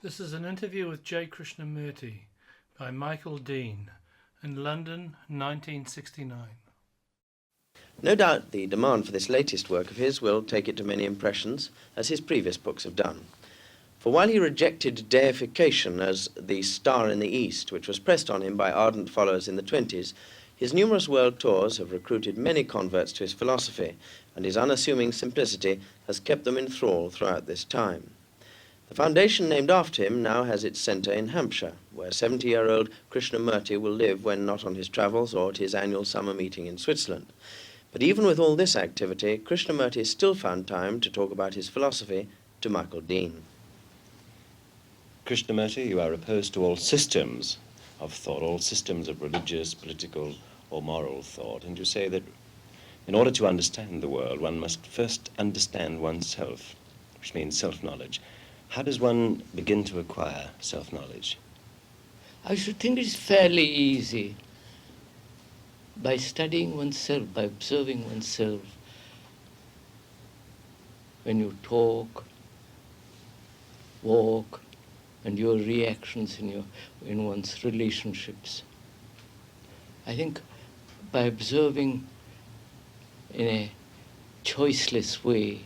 This is an interview with J. Krishnamurti by Michael Dean in London, 1969. No doubt the demand for this latest work of his will take it to many impressions, as his previous books have done. For while he rejected deification as the star in the East, which was pressed on him by ardent followers in the 20s, his numerous world tours have recruited many converts to his philosophy, and his unassuming simplicity has kept them in thrall throughout this time. The foundation named after him now has its centre in Hampshire, where 70-year-old Krishnamurti will live when not on his travels or at his annual summer meeting in Switzerland. But even with all this activity, Krishnamurti still found time to talk about his philosophy to Michael Dean. Krishnamurti, you are opposed to all systems of thought, all systems of religious, political, or moral thought, and you say that in order to understand the world, one must first understand oneself, which means self-knowledge. How does one begin to acquire self-knowledge? I should think it's fairly easy. By studying oneself, by observing oneself, when you talk, walk, and your reactions in one's relationships. I think by observing in a choiceless way,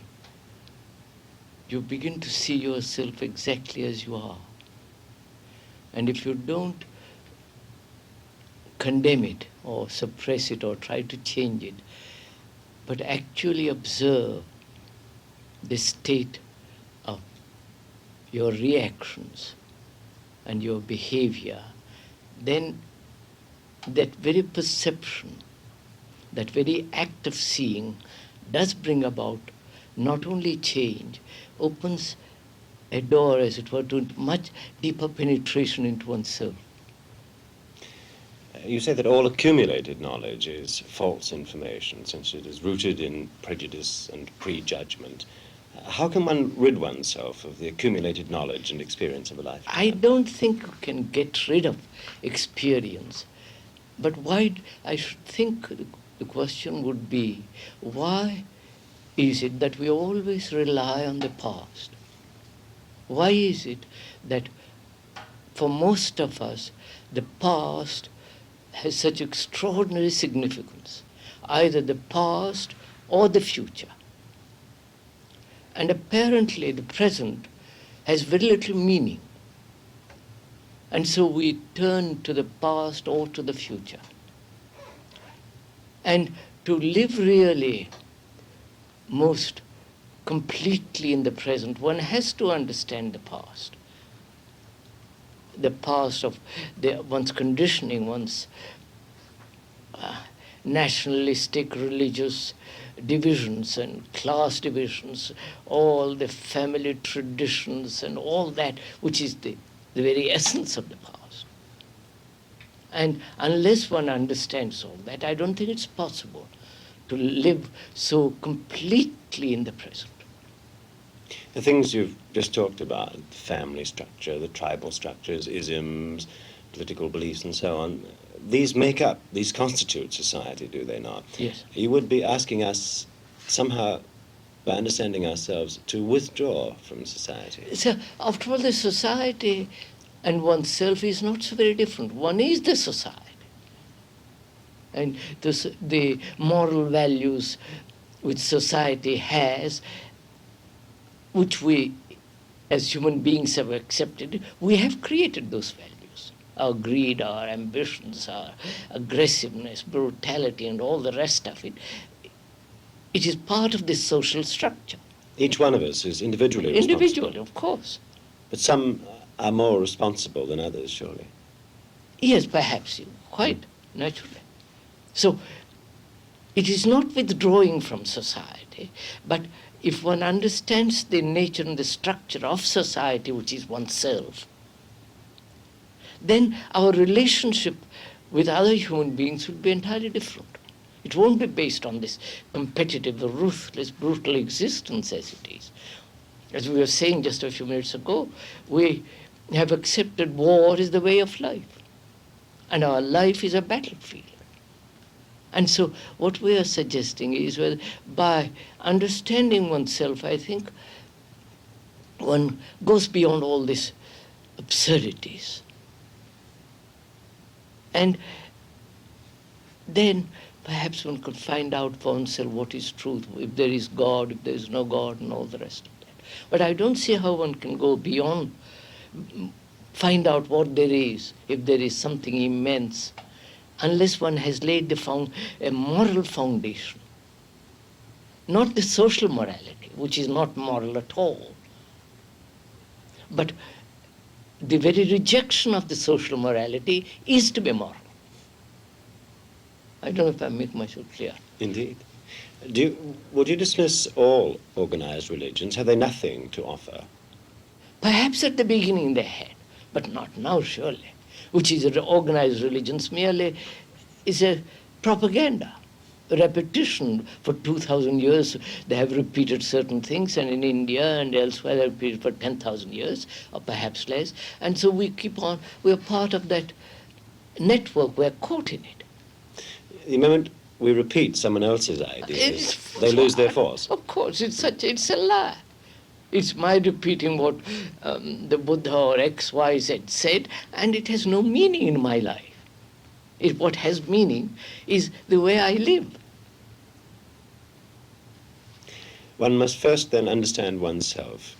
you begin to see yourself exactly as you are. And if you don't condemn it or suppress it or try to change it, but actually observe the state of your reactions and your behavior, then that very perception, that very act of seeing does bring about not only change, opens a door, as it were, to much deeper penetration into oneself. You say that all accumulated knowledge is false information, since it is rooted in prejudice and prejudgment. How can one rid oneself of the accumulated knowledge and experience of a life? I don't think you can get rid of experience. But why, I should think the question would be, why is it that we always rely on the past? Why is it that for most of us, the past has such extraordinary significance, either the past or the future? And apparently the present has very little meaning. And so we turn to the past or to the future. And to live really most completely in the present, one has to understand the past of one's conditioning, one's nationalistic, religious divisions and class divisions, all the family traditions and all that, which is the very essence of the past. And unless one understands all that, I don't think it's possible to live so completely in the present. The things you've just talked about, the family structure, the tribal structures, isms, political beliefs and so on, these constitute society, do they not? Yes. You would be asking us somehow, by understanding ourselves, to withdraw from society. So, after all, the society and oneself is not so very different. One is the society. And the moral values which society has, which we as human beings have accepted, we have created those values. Our greed, our ambitions, our aggressiveness, brutality, and all the rest of it, it is part of this social structure. Each one of us is individually responsible. Individually, of course. But some are more responsible than others, surely. Yes, perhaps, quite naturally. So it is not withdrawing from society, but if one understands the nature and the structure of society, which is oneself, then our relationship with other human beings will be entirely different. It won't be based on this competitive, ruthless, brutal existence as it is. As we were saying just a few minutes ago, we have accepted war is the way of life, and our life is a battlefield. And so what we are suggesting is whether by understanding oneself, I think one goes beyond all this absurdities. And then perhaps one could find out for oneself what is truth, if there is God, if there is no God, and all the rest of that. But I don't see how one can go beyond, find out what there is, if there is something immense, unless one has laid a moral foundation. Not the social morality, which is not moral at all, but the very rejection of the social morality is to be moral. I don't know if I make myself clear. Indeed. Would you dismiss all organized religions? Have they nothing to offer? Perhaps at the beginning they had, but not now, surely. Which is organized religions merely is a propaganda, a repetition. For 2,000 years they have repeated certain things, and in India and elsewhere they have repeated for 10,000 years, or perhaps less. And so we keep on, we are part of that network, we are caught in it. The moment we repeat someone else's ideas, they lose their force. Of course, it's a lie. It's my repeating what the Buddha or X, Y, Z said, and it has no meaning in my life. What has meaning is the way I live. One must first then understand oneself.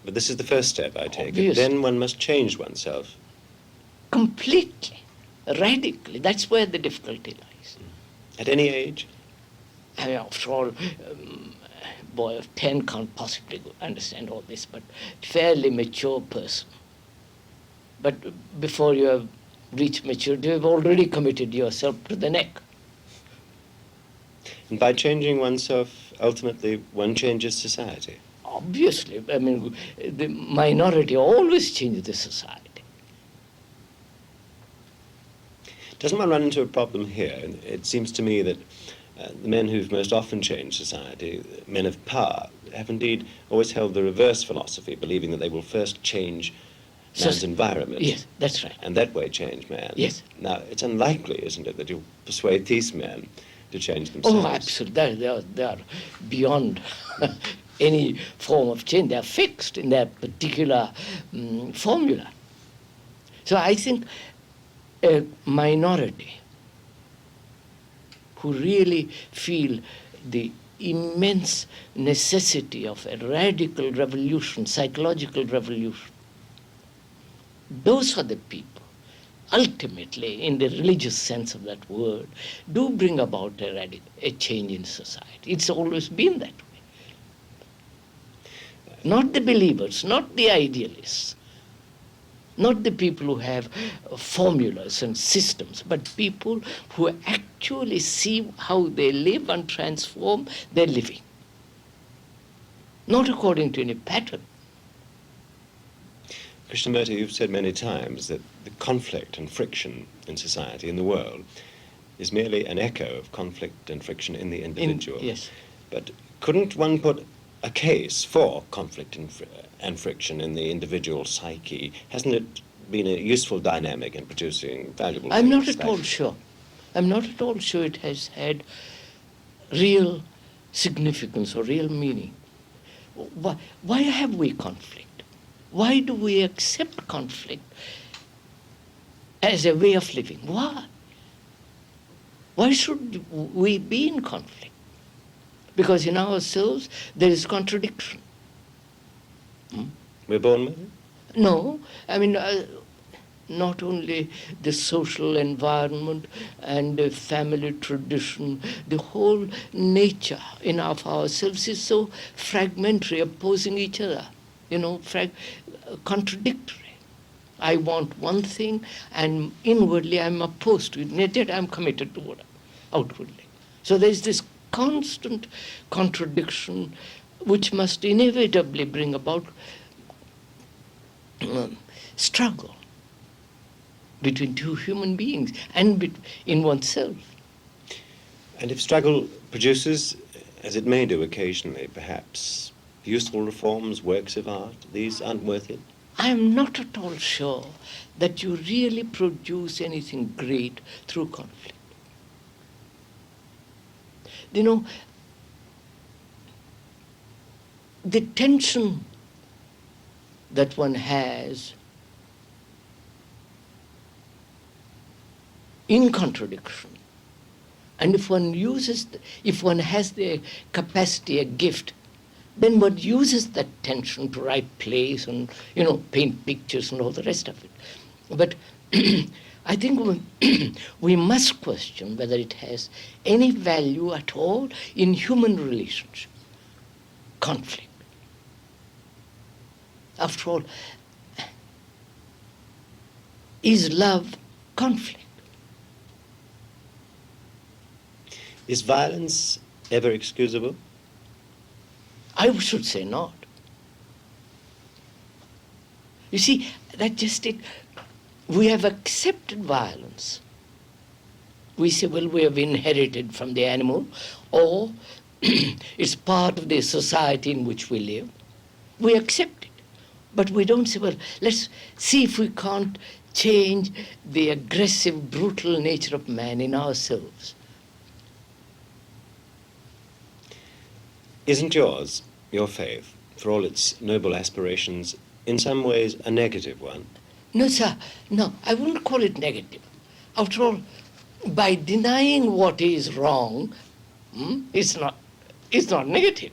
But this is the first step, I take it. Then one must change oneself. Completely, radically. That's where the difficulty lies. At any age? I mean, after all, a boy of 10 can't possibly understand all this, but fairly mature person. But before you have reached maturity, you have already committed yourself to the neck. And by changing oneself, ultimately, one changes society. Obviously. I mean, the minority always changes the society. Doesn't one run into a problem here? It seems to me that the men who've most often changed society, men of power, have indeed always held the reverse philosophy, believing that they will first change man's environment. Yes, that's right. And that way change man. Yes. Now, it's unlikely, isn't it, that you'll persuade these men to change themselves? Oh, absolutely. They are beyond any form of change. They are fixed in their particular formula. So I think a minority who really feel the immense necessity of a radical revolution, psychological revolution, those are the people, ultimately, in the religious sense of that word, do bring about a change in society. It's always been that way. Not the believers, not the idealists, not the people who have formulas and systems, but people who actually see how they live and transform their living. Not according to any pattern. Krishnamurti, you've said many times that the conflict and friction in society, in the world, is merely an echo of conflict and friction in the individual. Yes. But couldn't one put a case for conflict and friction in the individual psyche? Hasn't it been a useful dynamic in producing valuable I'm things? not at all sure. I'm not at all sure it has had real significance or real meaning. Why have we conflict? Why do we accept conflict as a way of living? Why? Why should we be in conflict? Because in ourselves there is contradiction. We're born with it? No, I mean, not only the social environment and the family tradition, the whole nature of ourselves is so fragmentary, opposing each other, contradictory. I want one thing and inwardly I'm opposed to it, yet I'm committed to it outwardly. So there's this constant contradiction which must inevitably bring about struggle between two human beings and in oneself. And if struggle produces, as it may do occasionally, perhaps useful reforms, works of art, these aren't worth it? I am not at all sure that you really produce anything great through conflict. The tension that one has in contradiction. And if one if one has the capacity, a gift, then one uses that tension to write plays and, paint pictures and all the rest of it. But I think we must question whether it has any value at all in human relationship, conflict. After all, is love conflict? Is violence ever excusable? I should say not. You see, that's just it. We have accepted violence. We say, well, we have inherited from the animal, or it's part of the society in which we live. We accept it. But we don't say, well, let's see if we can't change the aggressive, brutal nature of man in ourselves. Isn't yours, your faith, for all its noble aspirations, in some ways a negative one? No, sir. No, I wouldn't call it negative. After all, by denying what is wrong, it's not negative.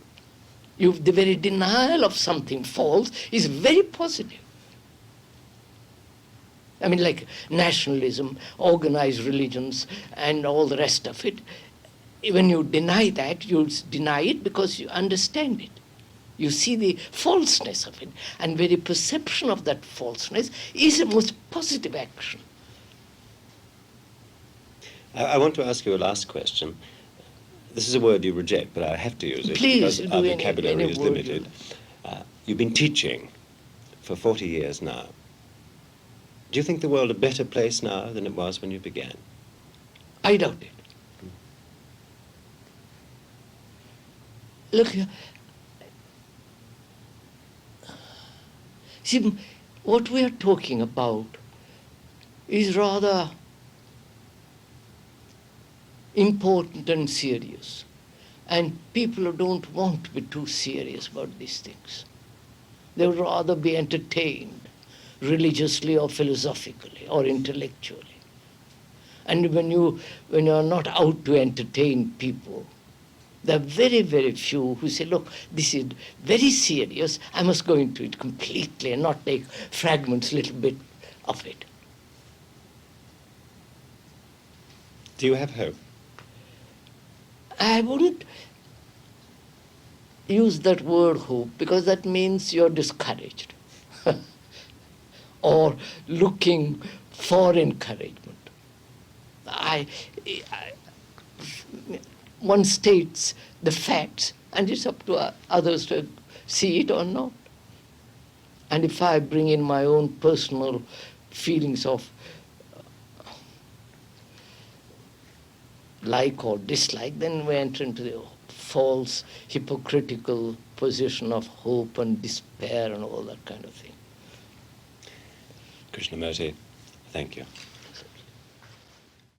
The very denial of something false is very positive. I mean, like nationalism, organized religions, and all the rest of it. When you deny that, you deny it because you understand it. You see the falseness of it, and very perception of that falseness is a most positive action. I want to ask you a last question. This is a word you reject, but I have to use it Please, because our do vocabulary any is word limited. You've been teaching for 40 years now. Do you think the world a better place now than it was when you began? I doubt it. Look here. See, what we are talking about is rather important and serious. And people don't want to be too serious about these things. They would rather be entertained religiously or philosophically or intellectually. And when you are not out to entertain people, there are very, very few who say, look, this is very serious, I must go into it completely and not take fragments, little bit of it. Do you have hope? I wouldn't use that word hope because that means you're discouraged or looking for encouragement. One states the facts and it's up to others to see it or not. And if I bring in my own personal feelings of like or dislike, then we enter into the false, hypocritical position of hope and despair and all that kind of thing. Krishnamurti, thank you.